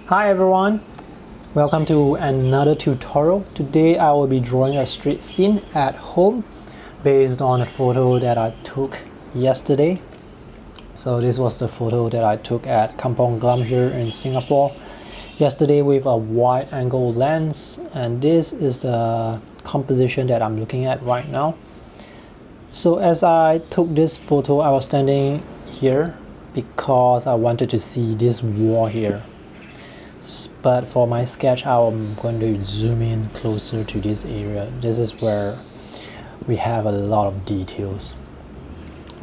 Hi everyone, welcome to another tutorial. Today I will be drawing a street scene at home based on a photo that I took yesterday. So this was the photo that I took at Kampong Glam here in Singapore yesterday with a wide angle lens, and this is the composition that I'm looking at right now. So as I took this photo, I was standing here because I wanted to see this wall here. But for my sketch, I'm going to zoom in closer to this area. This is where we have a lot of details.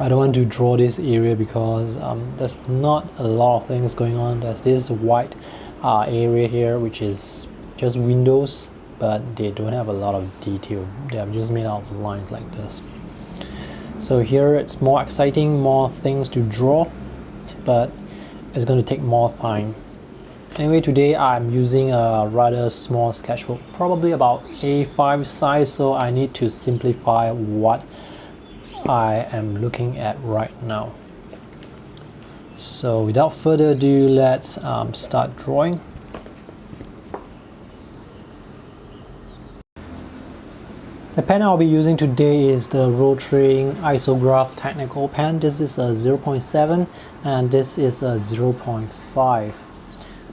I don't want to draw this area because there's not a lot of things going on. There's this white area here which is just windows, but they don't have a lot of detail. They are just made out of lines like this. So here it's more exciting, more things to draw, but it's going to take more time. Anyway, today I'm using a rather small sketchbook, probably about A5 size, so I need to simplify what I am looking at right now. So without further ado, let's start drawing. The pen I'll be using today is the Rotring Isograph Technical pen. This is a 0.7 and this is a 0.5.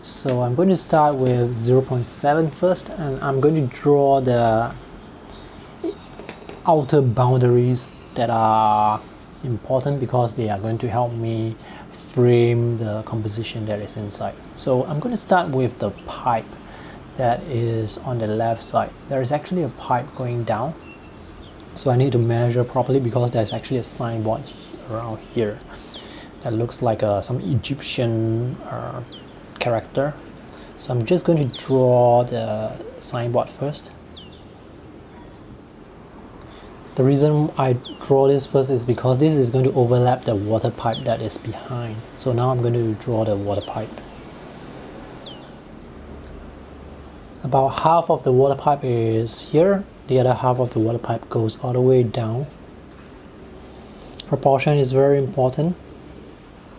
So I'm going to start with 0.7 first, and I'm going to draw the outer boundaries that are important because they are going to help me frame the composition that is inside. So I'm going to start with the pipe that is on the left side. There is actually a pipe going down, so I need to measure properly because there's actually a signboard around here that looks like some Egyptian character. So I'm just going to draw the signboard first. The reason I draw this first is because this is going to overlap the water pipe that is behind. So now I'm going to draw the water pipe. About half of the water pipe is here, the other half of the water pipe goes all the way down. Proportion is very important.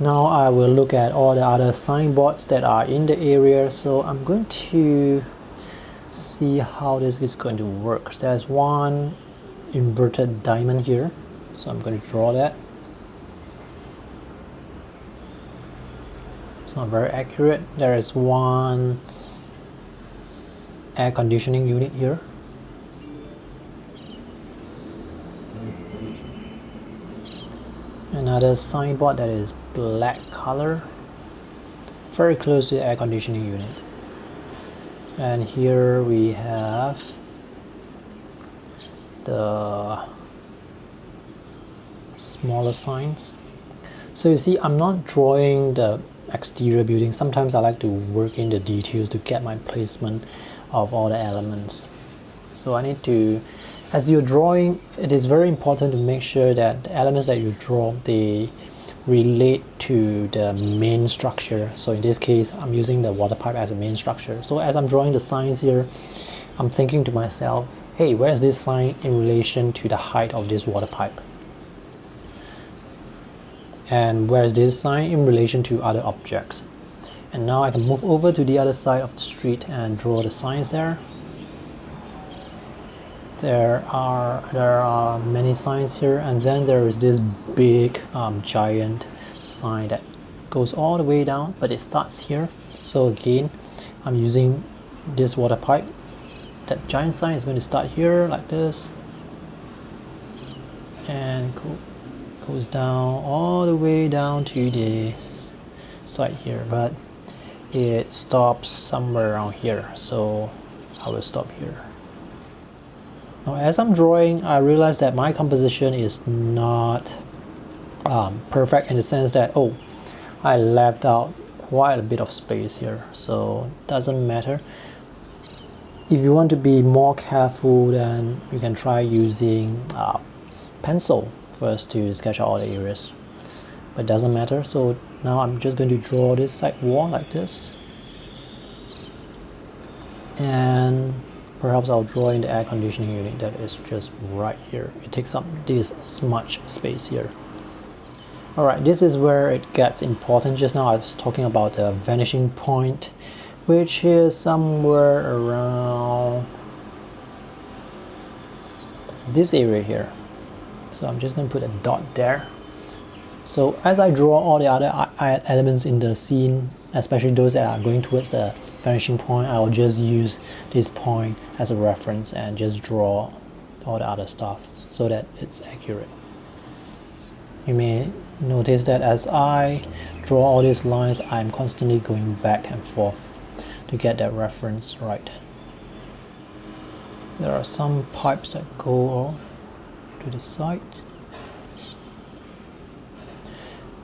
Now I will look at all the other signboards that are in the area, so I'm going to see how this is going to work. There's one inverted diamond here, so I'm going to draw that. It's not very accurate. There is one air conditioning unit here. Another signboard that is black color, very close to the air conditioning unit. And here we have the smaller signs. So you see, I'm not drawing the exterior building. Sometimes I like to work in the details to get my placement of all the elements. So I need to, as you're drawing, it is very important to make sure that the elements that you draw, they relate to the main structure. So in this case, I'm using the water pipe as a main structure. So as I'm drawing the signs here, I'm thinking to myself, hey, where is this sign in relation to the height of this water pipe? And where is this sign in relation to other objects? And now I can move over to the other side of the street and draw the signs there. There are many signs here, and then there is this big giant sign that goes all the way down, but it starts here. So again, I'm using this water pipe. That giant sign is going to start here like this and goes down all the way down to this side here, but it stops somewhere around here, so I will stop here. Now as I'm drawing, I realize that my composition is not perfect in the sense that, oh, I left out quite a bit of space here, so it doesn't matter. If you want to be more careful, then you can try using pencil first to sketch out all the areas, but it doesn't matter. So now I'm just going to draw this side wall like this, and perhaps I'll draw in the air conditioning unit that is just right here. It takes up this much space here. Alright, this is where it gets important. Just now I was talking about the vanishing point which is somewhere around this area here. So I'm just going to put a dot there. So as I draw all the other elements in the scene, especially those that are going towards the vanishing point, I'll just use this point as a reference and just draw all the other stuff so that it's accurate. You may notice that as I draw all these lines, I'm constantly going back and forth to get that reference right. There are some pipes that go to the side.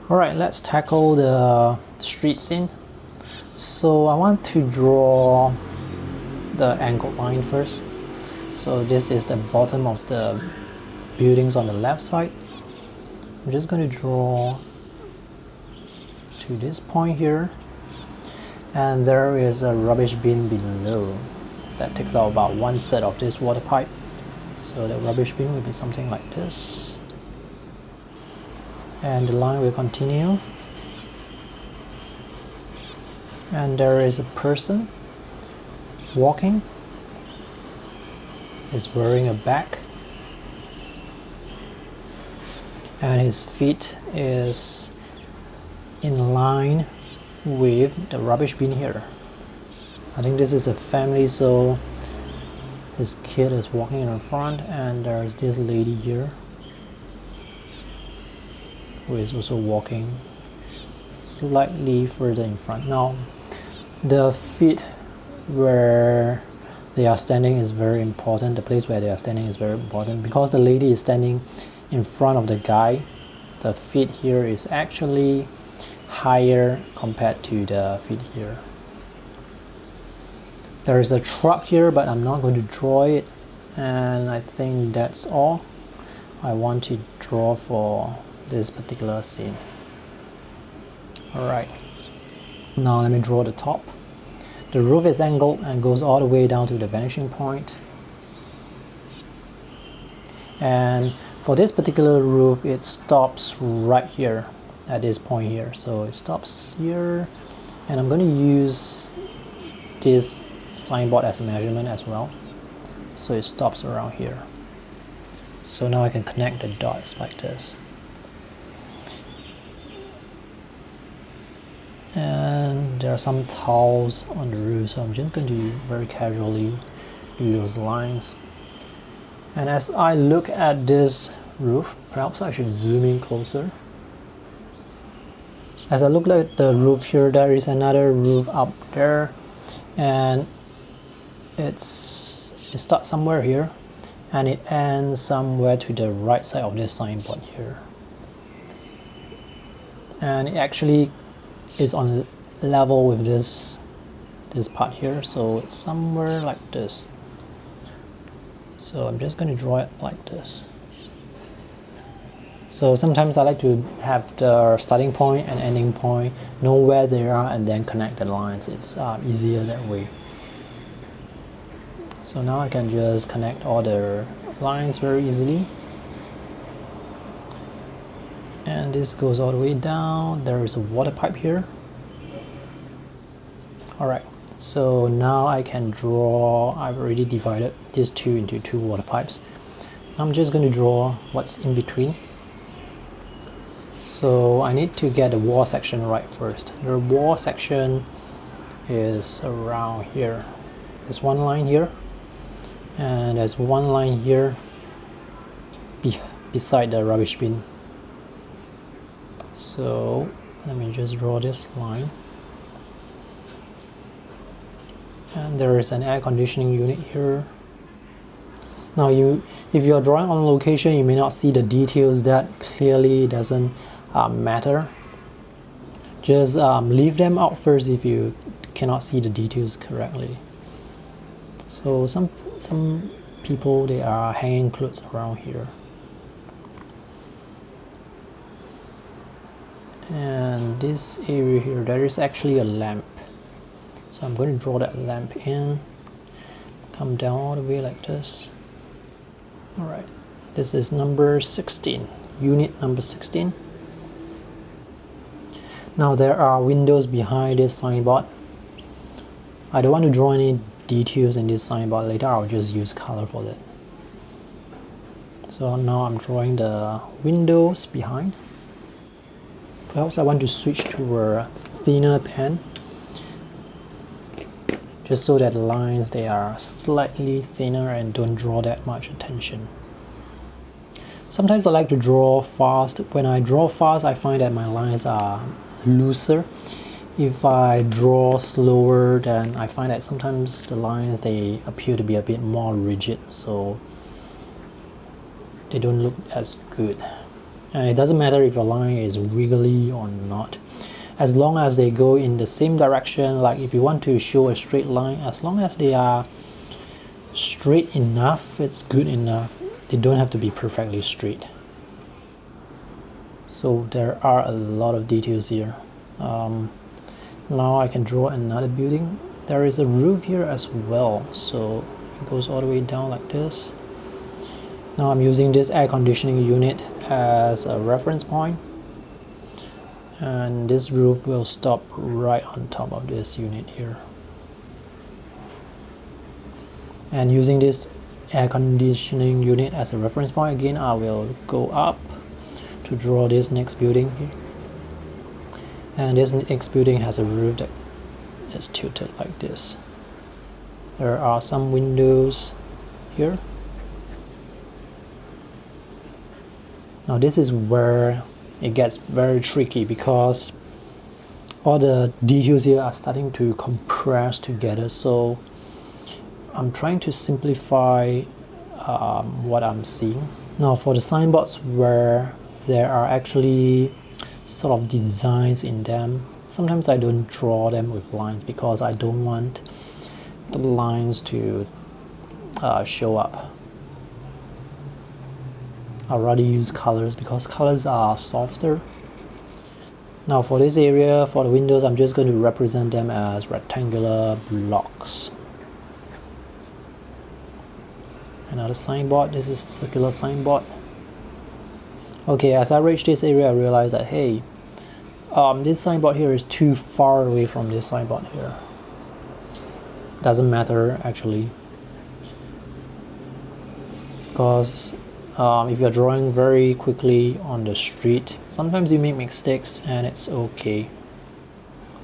Alright, let's tackle the street scene. So I want to draw the angled line first. So this is the bottom of the buildings on the left side. I'm just going to draw to this point here, and there is a rubbish bin below that takes out about 1/3 of this water pipe. So the rubbish bin will be something like this, and the line will continue, and there is a person walking. He's wearing a bag, and his feet is in line with the rubbish bin here. I think this is a family, so his kid is walking in the front, and there's this lady here who is also walking slightly further in front. Now the feet where they are standing is very important. The place where they are standing is very important because the lady is standing in front of the guy. The feet here is actually higher compared to the feet here. There is a truck here, but I'm not going to draw it, and I think that's all I want to draw for this particular scene. Alright, now let me draw the top. The roof is angled and goes all the way down to the vanishing point. And for this particular roof, it stops right here at this point here. So it stops here, and I'm going to use this signboard as a measurement as well. So it stops around here. So now I can connect the dots like this. And there are some tiles on the roof, so I'm just going to very casually do those lines. And as I look at this roof, perhaps I should zoom in closer. As I look at the roof here, there is another roof up there, and it starts somewhere here and it ends somewhere to the right side of this signboard here, and it actually is on level with this part here, so it's somewhere like this. So I'm just going to draw it like this. So sometimes I like to have the starting point and ending point, know where they are, and then connect the lines. It's easier that way. So now I can just connect all the lines very easily. And this goes all the way down. There is a water pipe here. Alright, so now I can draw. I've already divided these two into two water pipes. I'm just going to draw what's in between. So I need to get the wall section right first. The wall section is around here. There's one line here, and there's one line here beside the rubbish bin. So let me just draw this line. And there is an air conditioning unit here. Now if you're drawing on location, you may not see the details. That clearly doesn't matter. Just leave them out first if you cannot see the details correctly. So some people, they are hanging clothes around here. And this area here, there is actually a lamp. So I'm going to draw that lamp in, come down all the way like this. Alright, this is number 16, unit number 16. Now there are windows behind this signboard. I don't want to draw any details in this sign, but later I'll just use color for that. So now I'm drawing the windows behind. Perhaps I want to switch to a thinner pen, just so that the lines, they are slightly thinner and don't draw that much attention. Sometimes I like to draw fast. When I draw fast, I find that my lines are looser. If I draw slower, then I find that sometimes the lines, they appear to be a bit more rigid, so they don't look as good. And it doesn't matter if your line is wiggly or not, as long as they go in the same direction. Like if you want to show a straight line, as long as they are straight enough, it's good enough. They don't have to be perfectly straight. So there are a lot of details here. Now I can draw another building. There is a roof here as well, so it goes all the way down like this. Now I'm using this air conditioning unit as a reference point, and this roof will stop right on top of this unit here. And using this air conditioning unit as a reference point again, I will go up to draw this next building here. And this next building has a roof that is tilted like this. There are some windows here. Now this is where it gets very tricky, because all the details here are starting to compress together. So I'm trying to simplify what I'm seeing. Now for the signboards where there are actually sort of designs in them, sometimes I don't draw them with lines because I don't want the lines to show up. I'd rather use colors because colors are softer. Now for this area, for the windows, I'm just going to represent them as rectangular blocks. Another signboard. This is a circular signboard. Okay, as I reach this area, I realize that, hey, this signboard here is too far away from this signboard here. Doesn't matter actually, because if you're drawing very quickly on the street, sometimes you make mistakes and it's okay.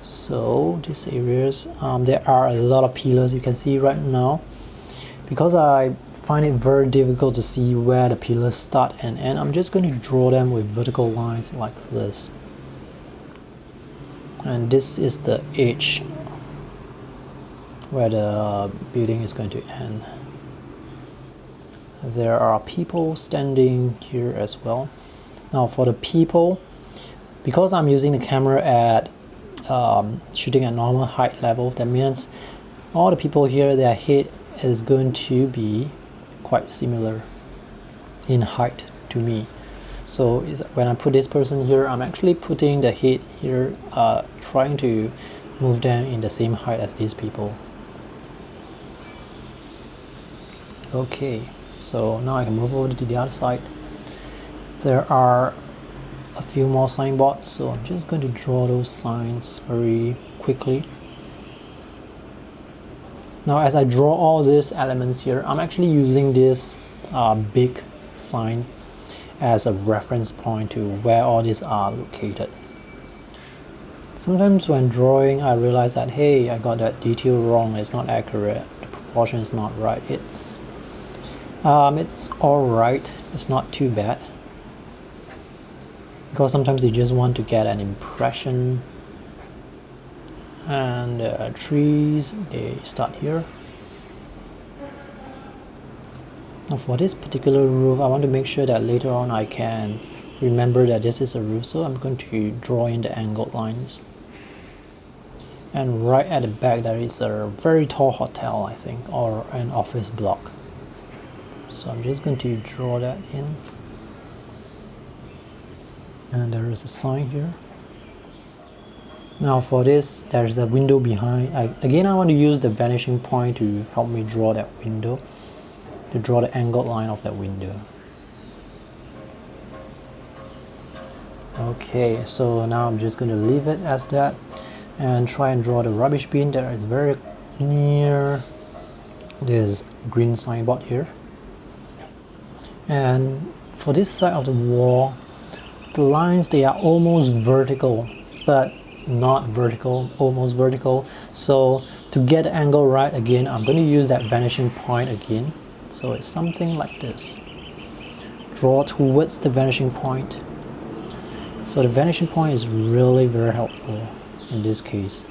So these areas, there are a lot of pillars you can see right now. Because I find it very difficult to see where the pillars start and end, I'm just going to draw them with vertical lines like this. And this is the edge where the building is going to end. There are people standing here as well. Now for the people, because I'm using the camera at shooting at normal height level, that means all the people here, their head is going to be quite similar in height to me. So when I put this person here, I'm actually putting the head here, trying to move them in the same height as these people. Okay, so now I can move over to the other side. There are a few more signboards, so I'm just going to draw those signs very quickly. Now as I draw all these elements here, I'm actually using this big sign as a reference point to where all these are located. Sometimes when drawing, I realize that, hey, I got that detail wrong, it's not accurate, the proportion is not right. It's alright, it's not too bad, because sometimes you just want to get an impression. And trees, they start here. Now for this particular roof, I want to make sure that later on I can remember that this is a roof, so I'm going to draw in the angled lines. And right at the back there is a very tall hotel, I think, or an office block. So I'm just going to draw that in. And there is a sign here. Now for this, there's a window behind. Again, I want to use the vanishing point to help me draw that window, to draw the angled line of that window. Okay, so now I'm just going to leave it as that and try and draw the rubbish bin. There is very near this green signboard here. And for this side of the wall, the lines, they are almost vertical, but not vertical, almost vertical. So to get the angle right again, I'm going to use that vanishing point again. So it's something like this. Draw towards the vanishing point. So the vanishing point is really very helpful in this case.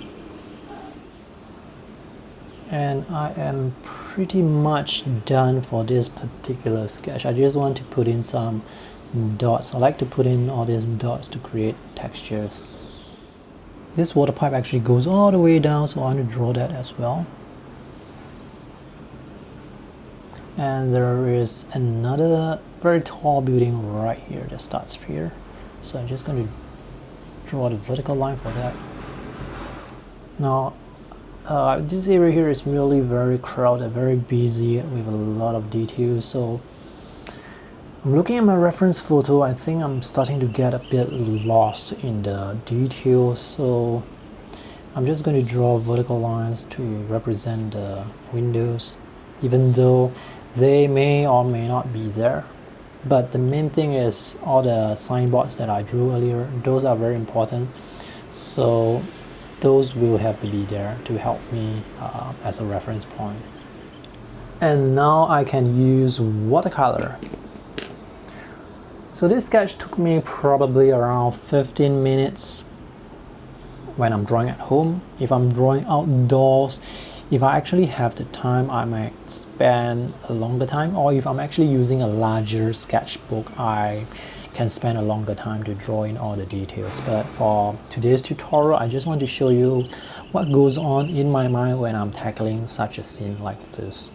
And I am pretty much done for this particular sketch. I just want to put in some dots. I like to put in all these dots to create textures. This water pipe actually goes all the way down, so I want to draw that as well. And there is another very tall building right here that starts here. So I'm just going to draw the vertical line for that. Now, this area here is really very crowded, very busy with a lot of details. So I'm looking at my reference photo. I think I'm starting to get a bit lost in the details. So I'm just going to draw vertical lines to represent the windows, even though they may or may not be there. But the main thing is all the signboards that I drew earlier, those are very important. So those will have to be there to help me as a reference point. And now I can use watercolor. So this sketch took me probably around 15 minutes when I'm drawing at home. If I'm drawing outdoors, if I actually have the time, I might spend a longer time, or if I'm actually using a larger sketchbook, I can spend a longer time to draw in all the details. But for today's tutorial, I just want to show you what goes on in my mind when I'm tackling such a scene like this.